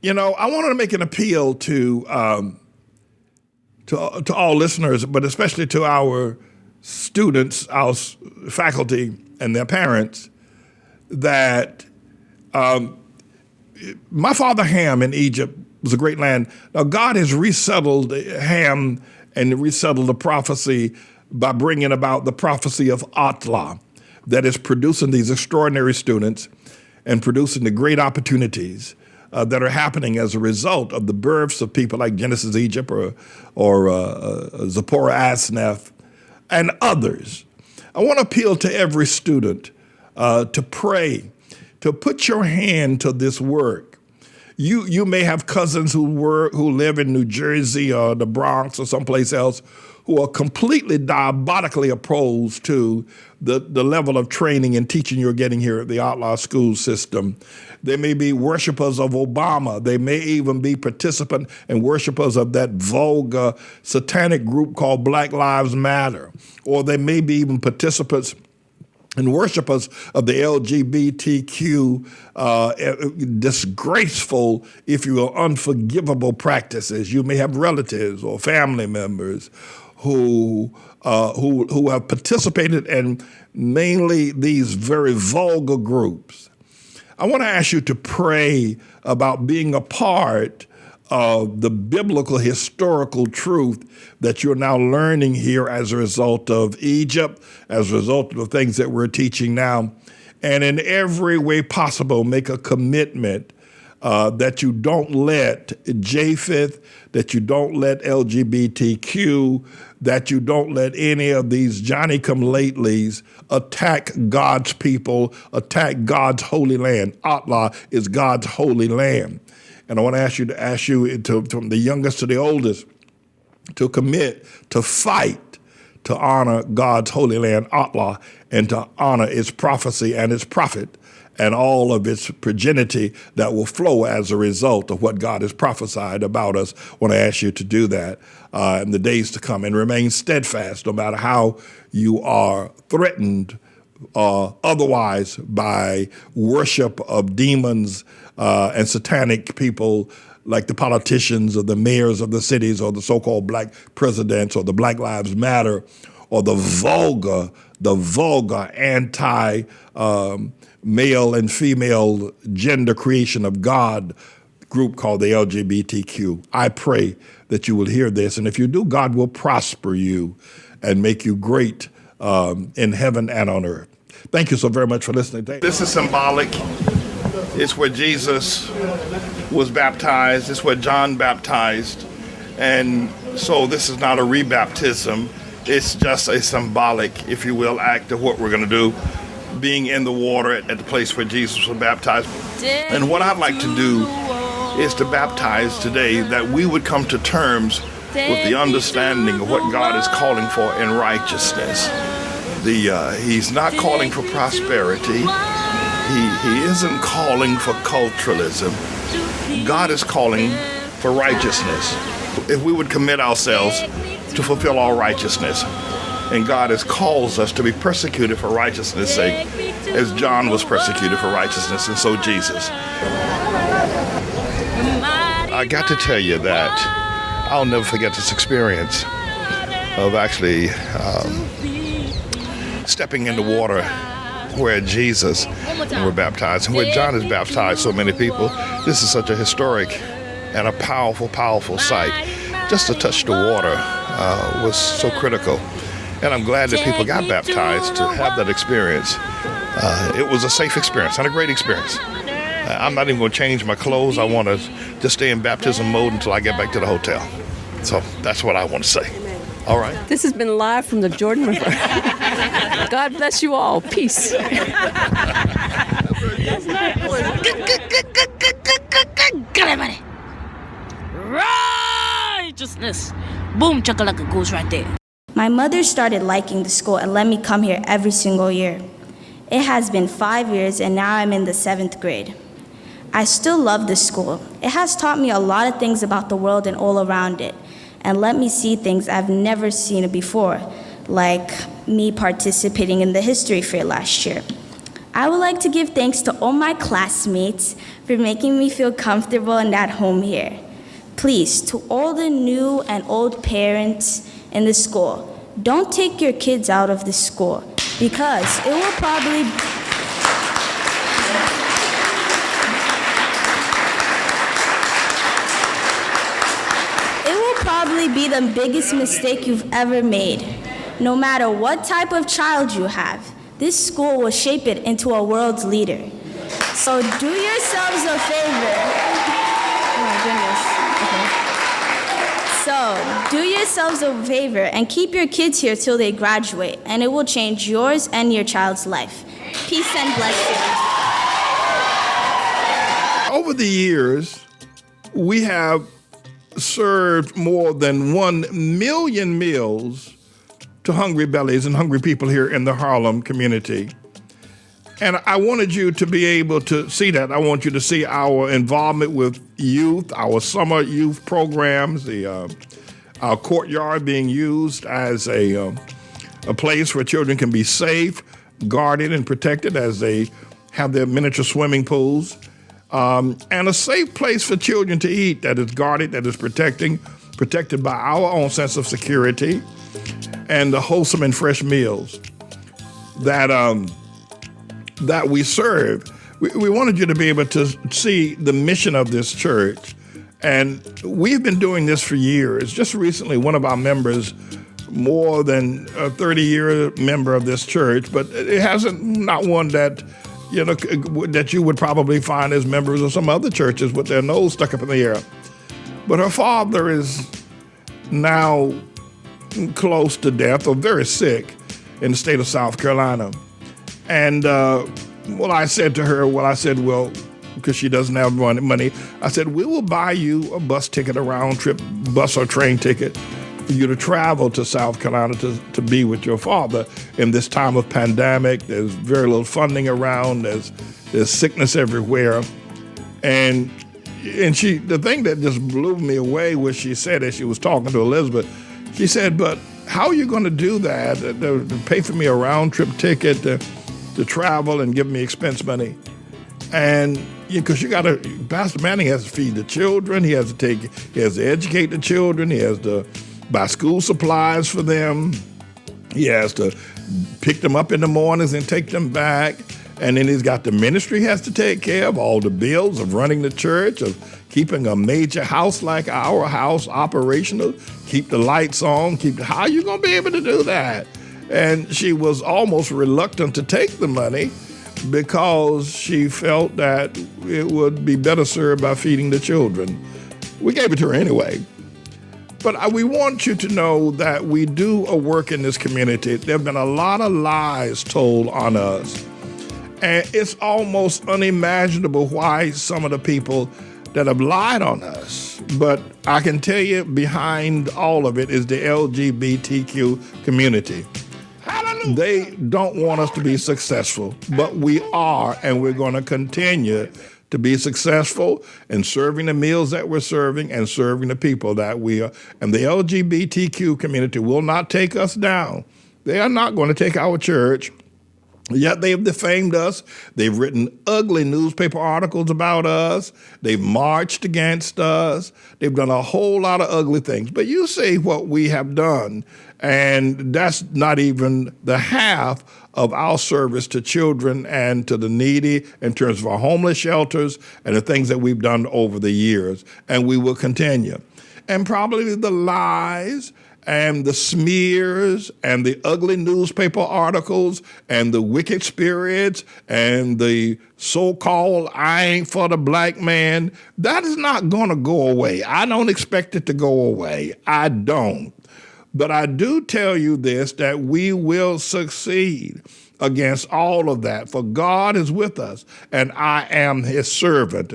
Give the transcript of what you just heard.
I wanted to make an appeal to all listeners, but especially to our students, our faculty, and their parents, that my father Ham in Egypt was a great land. Now God has resettled Ham and resettled the prophecy by bringing about the prophecy of ATLAH that is producing these extraordinary students and producing the great opportunities that are happening as a result of the births of people like Genesis Egypt or Zipporah Asneth and others. I want to appeal to every student to pray, to put your hand to this work. You may have cousins who live in New Jersey or the Bronx or someplace else who are completely diabolically opposed to the level of training and teaching you're getting here at the ATLAH school system. They may be worshipers of Obama. They may even be participant and worshipers of that vulgar satanic group called Black Lives Matter. Or they may be even participants and worshipers of the LGBTQ disgraceful, if you will, unforgivable practices. You may have relatives or family members who have participated in mainly these very vulgar groups. I want to ask you to pray about being a part of the biblical historical truth that you're now learning here as a result of Egypt, as a result of the things that we're teaching now, and in every way possible make a commitment that you don't let Japheth, that you don't let LGBTQ, that you don't let any of these Johnny-come-latelys attack God's people, attack God's holy land. ATLAH is God's holy land. And I want to ask you from the youngest to the oldest, to commit, to fight, to honor God's holy land, ATLAH, and to honor its prophecy and its prophet and all of its progeny that will flow as a result of what God has prophesied about us. I want to ask you to do that in the days to come and remain steadfast no matter how you are threatened otherwise by worship of demons and satanic people like the politicians or the mayors of the cities or the so-called black presidents or the Black Lives Matter or the vulgar male and female gender creation of God group called the LGBTQ. I pray that you will hear this, and if you do, God will prosper you and make you great in heaven and on earth. Thank you so very much for listening. This is symbolic. It's where Jesus was baptized. It's where John baptized. And so this is not a rebaptism. It's just a symbolic, if you will, act of what we're going to do, being in the water at the place where Jesus was baptized. And what I'd like to do is to baptize today that we would come to terms with the understanding of what God is calling for in righteousness. He's not calling for prosperity. He isn't calling for culturalism. God is calling for righteousness. If we would commit ourselves to fulfill all righteousness, and God has calls us to be persecuted for righteousness' sake, as John was persecuted for righteousness, and so Jesus. I got to tell you that I'll never forget this experience of actually stepping in the water where Jesus were baptized and where John has baptized so many people. This is such a historic and a powerful, powerful sight. Just to touch the water was so critical. And I'm glad that people got baptized to have that experience. It was a safe experience and a great experience. I'm not even going to change my clothes. I want to just stay in baptism mode until I get back to the hotel. So that's what I want to say. All right. This has been live from the Jordan River. God bless you all. Peace. Righteousness. Boom, chakalaka goes right there. My mother started liking the school and let me come here every single year. It has been 5 years and now I'm in the 7th grade. I still love this school. It has taught me a lot of things about the world and all around it, and let me see things I've never seen before, like me participating in the history fair last year. I would like to give thanks to all my classmates for making me feel comfortable and at home here. Please, to all the new and old parents in the school, don't take your kids out of the school because it will probably be the biggest mistake you've ever made. No matter what type of child you have, this school will shape it into a world leader. So do yourselves a favor. Oh my goodness. Okay. So do yourselves a favor and keep your kids here till they graduate, and it will change yours and your child's life. Peace and blessings. Over the years, we have served more than 1 million meals to hungry bellies and hungry people here in the Harlem community. And I wanted you to be able to see that. I want you to see our involvement with youth, our summer youth programs, our courtyard being used as a place where children can be safe, guarded, and protected as they have their miniature swimming pools. And a safe place for children to eat that is guarded, that is protected by our own sense of security, and the wholesome and fresh meals that we serve. We wanted you to be able to see the mission of this church. And we've been doing this for years. Just recently, one of our members, more than a 30-year member of this church, but it hasn't, not one that that you would probably find as members of some other churches with their nose stuck up in the air. But her father is now close to death or very sick in the state of South Carolina. And I said, because she doesn't have money, I said, we will buy you a bus ticket, a round trip bus or train ticket for you to travel to South Carolina to be with your father in this time of pandemic. There's very little funding around. There's sickness everywhere. And the thing that just blew me away was she said, as she was talking to Elizabeth, she said, but how are you going to do that, to pay for me a round trip ticket to travel and give me expense money? And because Pastor Manning has to feed the children, he has to educate the children, he has to buy school supplies for them. He has to pick them up in the mornings and take them back. And then he's got the ministry he has to take care of, all the bills of running the church, of keeping a major house like our house operational, keep the lights on, how are you going to be able to do that? And she was almost reluctant to take the money because she felt that it would be better served by feeding the children. We gave it to her anyway. But we want you to know that we do a work in this community. There have been a lot of lies told on us. And it's almost unimaginable why some of the people that have lied on us. But I can tell you behind all of it is the LGBTQ community. Hallelujah. They don't want us to be successful, but we are, and we're going to continue to be successful in serving the meals that we're serving and serving the people that we are. And the LGBTQ community will not take us down. They are not going to take our church. Yet they've defamed us. They've written ugly newspaper articles about us. They've marched against us. They've done a whole lot of ugly things. But you see what we have done, and that's not even the half of our service to children and to the needy in terms of our homeless shelters and the things that we've done over the years. And we will continue. And probably the lies and the smears and the ugly newspaper articles and the wicked spirits and the so-called I ain't for the black man, that is not going to go away. I don't expect it to go away. I don't. But I do tell you this, that we will succeed against all of that, for God is with us, and I am his servant.